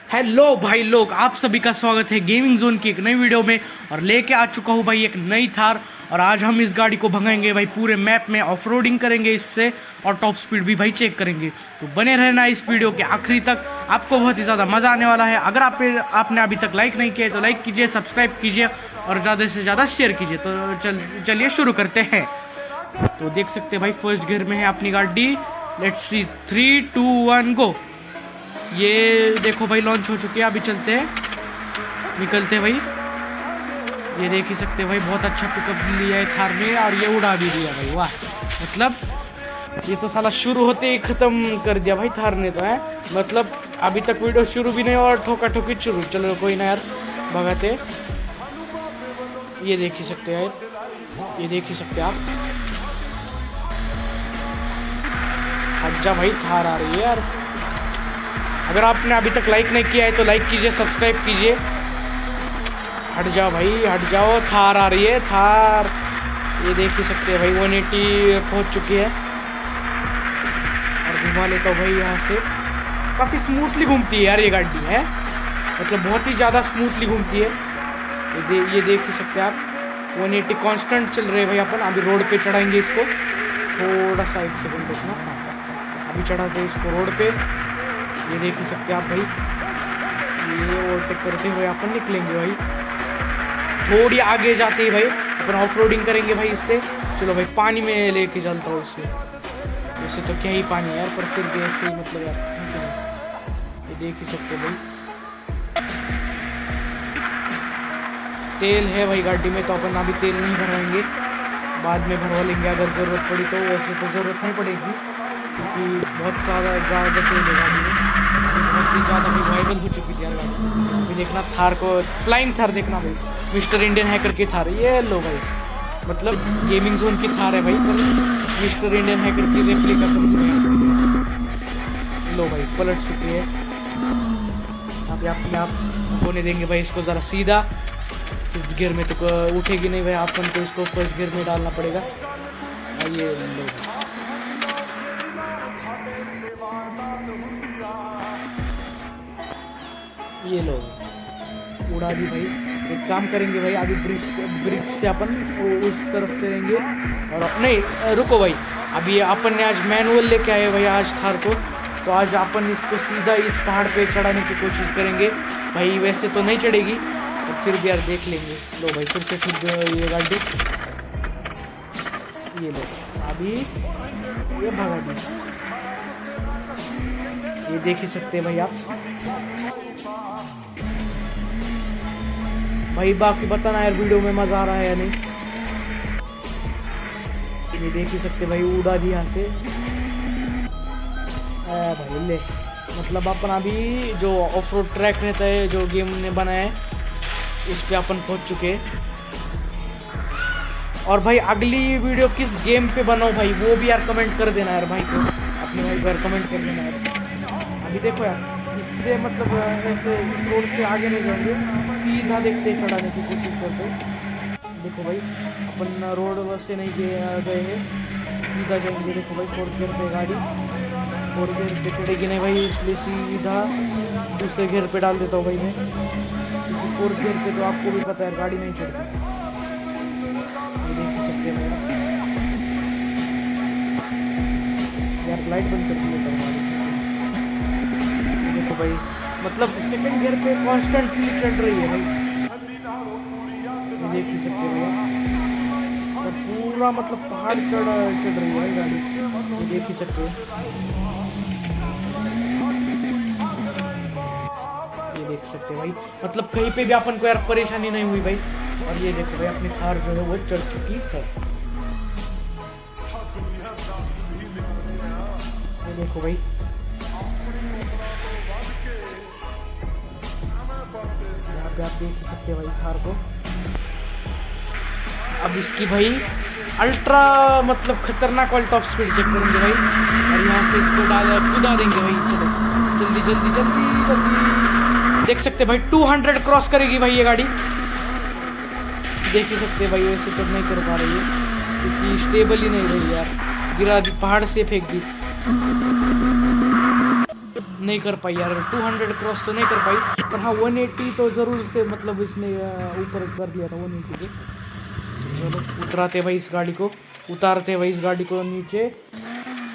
Hello भाई लोग, आप सभी का स्वागत है गेमिंग जोन की एक नई वीडियो में। और लेके आ चुका हूँ भाई एक नई थार। और आज हम इस गाड़ी को भगाएंगे भाई, पूरे मैप में ऑफ रोडिंग करेंगे इससे और टॉप स्पीड भी भाई चेक करेंगे। तो बने रहना इस वीडियो के आखिरी तक, आपको बहुत ही ज़्यादा मज़ा आने वाला है। अगर आपने अभी तक लाइक नहीं किया तो लाइक कीजिए, सब्सक्राइब कीजिए और ज़्यादा से ज़्यादा शेयर कीजिए। तो चलिए शुरू करते हैं। तो देख सकते हैं भाई फर्स्ट गियर में है अपनी गाड़ी। लेट्स सी 3 2 1 गो। ये देखो भाई लॉन्च हो चुकी है। अभी चलते हैं, निकलते हैं भाई। ये देख ही सकते हैं भाई, बहुत अच्छा पिकअप लिया है थार ने और ये उड़ा भी दिया भाई। वाह, मतलब ये तो साला शुरू होते ही खत्म कर दिया भाई थार ने तो है। मतलब अभी तक वीडियो शुरू भी नहीं और ठोका ठोकी शुरू। चलो कोई ना यार, भगाते। ये देख ही सकते हैं यार, ये देख ही सकते हैं आप। हट जा भाई, थार आ रही है यार। अगर आपने अभी तक लाइक नहीं किया है तो लाइक कीजिए, सब्सक्राइब कीजिए। हट जाओ भाई, हट जाओ, थार आ रही है थार। ये देख ही सकते हैं भाई 180 पहुंच चुकी है। और घुमा लेता हूँ भाई यहाँ से। काफ़ी स्मूथली घूमती है यार ये गाड़ी है, मतलब बहुत ही ज़्यादा स्मूथली घूमती है। ये देख ही सकते हैं आप, 180 कांस्टेंट चल रहे हैं भाई। अपन अभी रोड पे चढ़ाएंगे इसको, थोड़ा सा एक सेकंड देखना। अभी चढ़ाते हैं इसको रोड पे। ये देख ही सकते हैं आप भाई, ये ओवरटेक करते हुए अपन निकलेंगे भाई। थोड़ी आगे जाते ही भाई अपन ऑफ रोडिंग करेंगे भाई इससे। चलो भाई, पानी में लेके चलता हूँ इससे। वैसे तो क्या ही पानी है यार, पर फिर भी ऐसे ही मतलब यार। ये देख ही सकते हैं भाई, तेल है भाई गाड़ी में, तो अपन अभी तेल नहीं भरवाएंगे, बाद में भरवा लेंगे अगर ज़रूरत पड़ी तो। वैसे तो ज़रूरत नहीं पड़ेगी क्योंकि बहुत ज़्यादा तेल है गाड़ी में, बहुत ही ज़्यादा भी वाइबल हो चुकी थी यार गाड़ी। अभी देखना थार को, फ्लाइंग थार देखना भाई, मिस्टर इंडियन हैकर की थार। ये लो भाई, मतलब गेमिंग जोन की थार है भाई, पर मिस्टर इंडियन हैकर की रेप्लिका लो भाई, पलट चुकी है। अभी अपने आप होने देंगे भाई इसको ज़रा सीधा। फिफ्थ गियर में तो उठेगी नहीं भाई, अपन को इसको फर्स्ट गियर में डालना पड़ेगा। ये लो, ये लो, उड़ा दी भाई। एक काम करेंगे भाई, अभी ब्रिज से अपन उस तरफ चलेंगे। और नहीं रुको भाई, अभी अपन ने आज मैनुअल लेके आए भाई आज थार को। तो आज अपन इसको सीधा इस पहाड़ पे चढ़ाने की कोशिश करेंगे भाई। वैसे तो नहीं चढ़ेगी, तो फिर भी यार देख लेंगे। लो भाई, फिर से ठीक ये गाड़ी, ये लो अभी ये भगा दी। ये देख ही सकते हैं भाई आप भाई। बाकी बताना यार वीडियो में मजा आ रहा है या नहीं। ये देख ही सकते भाई, उड़ा दी यहाँ से भाई। ले मतलब अपन अभी जो ऑफ रोड ट्रैक रहता है जो गेम ने बनाया है, उस पे अपन पहुंच चुके हैं। और भाई अगली वीडियो किस गेम पे बनाओ भाई, वो भी यार कमेंट कर देना यार भाई को, अपने भाई को यार कमेंट कर देना यार। अभी देखो यार, इससे मतलब ऐसे इस रोड से आगे नहीं जाएंगे, सीधा देखते चढ़ाने की कोशिश करते। देखो भाई, अपन रोड वैसे नहीं गए हैं, सीधा जाएंगे। देखो भाई, फोर्थ गियर पे गाड़ी, फोर्थ गियर पे चढ़ेगी नहीं भाई, इसलिए सीधा दूसरे गियर पे डाल देता हूँ भाई मैं, क्योंकि फोर्थ गियर पे तो आपको भी पता है गाड़ी नहीं चढ़ती। ये देख सकते हैं यार, लाइट बंद कर दिया गाड़ी। देखो भाई, मतलब सेकंड गियर पे कॉन्स्टेंटली चढ़ रही है भाई। ये देख ही सकते हैं और पूरा मतलब पहाड़ चढ़ रही है गाड़ी। ये देख ही सकते हैं, ये देख सकते हैं भाई, मतलब कहीं पे भी अपन को यार परेशानी नहीं हुई भाई। और ये देखो भाई, अपनी थार जो है वो चढ़ चुकी है। ये देखो भाई, यहाँ पे आप देख ही सकते हैं भाई थार को। अब इसकी भाई अल्ट्रा मतलब खतरनाक वाली टॉप स्पीड चेक करेंगे भाई, और यहाँ से इसको कूदा देंगे भाई। चलो जल्दी जल्दी जल्दी जल्दी। देख सकते हैं भाई 200 क्रॉस करेगी भाई ये गाड़ी। देख ही सकते हैं भाई, वैसे तो नहीं कर पा रही है क्योंकि स्टेबल ही नहीं रही यार, गिरा दी, पहाड़ से फेंक दी। नहीं कर पाई यार, 200 क्रॉस तो नहीं कर पाई, पर हाँ 180 तो ज़रूर से मतलब इसने ऊपर कर दिया था 180 के। तो चलो उतराते भाई इस गाड़ी को, उतारते भाई इस गाड़ी को नीचे,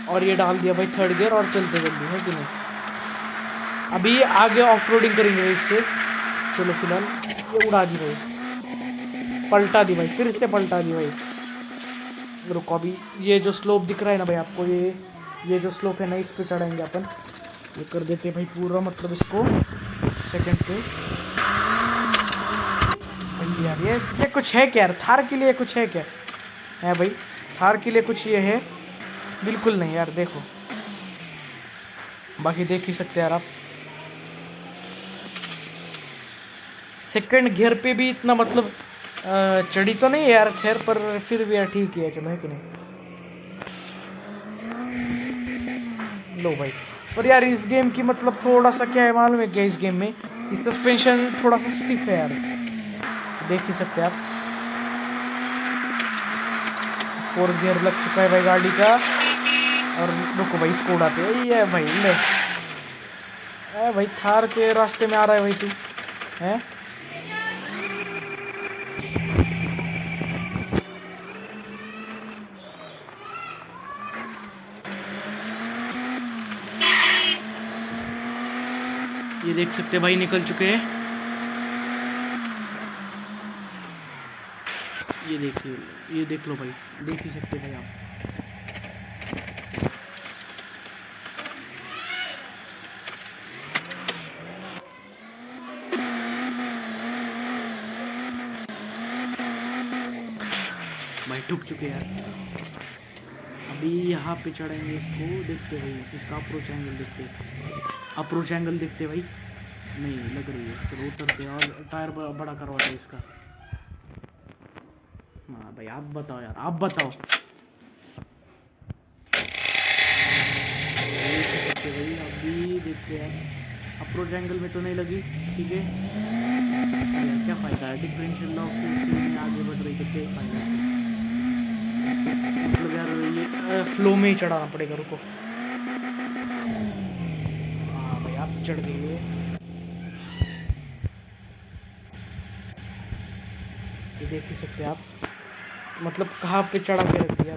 और ये डाल दिया भाई थर्ड गियर और चलते जल्दी, है कि नहीं। अभी आगे ऑफ रोडिंग करेंगे भाई इससे। चलो फिलहाल ये उड़ा दी भाई, पलटा दी भाई, फिर से पलटा दी भाई। रुको अभी ये जो स्लोप दिख रहा है ना भाई आपको, ये जो स्लोप है ना, इस पे चढ़ाएंगे अपन। ये कर देते भाई पूरा, मतलब इसको सेकंड पे भाई। यार ये कुछ है क्या यार, थार के लिए कुछ है क्या है भाई, थार के लिए कुछ ये है बिल्कुल नहीं यार। देखो बाकी देख ही सकते हैं यार आप, सेकंड गियर पे भी इतना मतलब चढ़ी तो नहीं है यार, खैर पर फिर भी यार ठीक है, चलो है कि नहीं। लो भाई, पर यार इस गेम की मतलब थोड़ा सा क्या है मालूम है क्या, इस गेम में इस सस्पेंशन थोड़ा सा स्टिफ है यार, तो देख ही सकते हैं आप। 4 गियर लग चुका है भाई गाड़ी का, और रुको भाई इसको उड़ाते हैं। ये भाई ले भाई, थार के रास्ते में आ रहा है भाई तू, है ये देख सकते हैं भाई निकल चुके हैं। ये देखिए, ये देख लो भाई, देख ही सकते हैं भाई आप। भाई ठुक चुके यार। अभी यहाँ पे चढ़ेंगे इसको, देखते भाई इसका अप्रोच एंगल देखते, अप्रोच एंगल देखते भाई, नहीं लग रही है। चलो उतरते और टायर बड़ा करवाते इसका। हाँ भाई आप बताओ यार, आप बताओ। देख सकते भाई अभी देखते हैं, अप्रोच एंगल में तो नहीं लगी, ठीक है। क्या फ़ायदा है, डिफरेंशियल लॉक से आगे बढ़ रही तो क्या फ़ायदा है, मतलब यार ये फ्लो में ही चढ़ाना पड़ेगा। रुको हाँ भाई आप चढ़ गए, ये देख ही सकते हैं आप, मतलब कहाँ पे चढ़ा के रख दिया।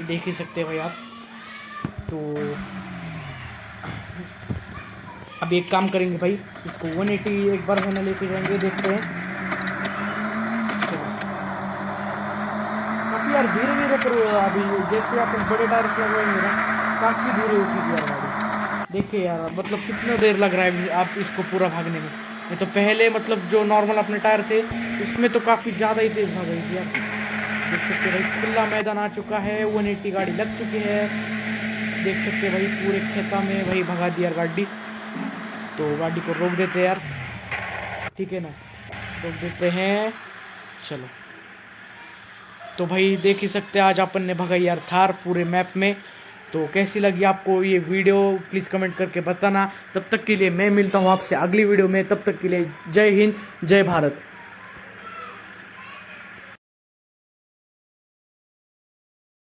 देख ही सकते हैं भाई आप। तो अब एक काम करेंगे भाई, इसको 180 एक बार मैंने लेके जाएंगे, देखते हैं। चलो काफ़ी यार धीरे धीरे करो अभी, जैसे आप बड़े टायर से लगवाएंगे ना, काफ़ी धीरे होती है यार गाड़ी। देखिए यार मतलब कितना देर लग रहा है आप इसको पूरा भागने में। नहीं तो पहले मतलब जो नॉर्मल अपने टायर थे उसमें तो काफ़ी ज़्यादा ही तेज़ भाग रही थी यार। देख सकते हैं भाई खुला मैदान आ चुका है, 180 गाड़ी लग चुकी है। देख सकते हैं भाई पूरे खेता में भाई भगा दिया गाड़ी। तो गाड़ी को रोक देते हैं यार, ठीक है ना, रोक देते हैं। चलो तो भाई देख ही सकते हैं आज अपन ने भगाई यार थार पूरे मैप में। तो कैसी लगी आपको ये वीडियो प्लीज़ कमेंट करके बताना। तब तक के लिए मैं मिलता हूँ आपसे अगली वीडियो में, तब तक के लिए जय हिंद जय भारत।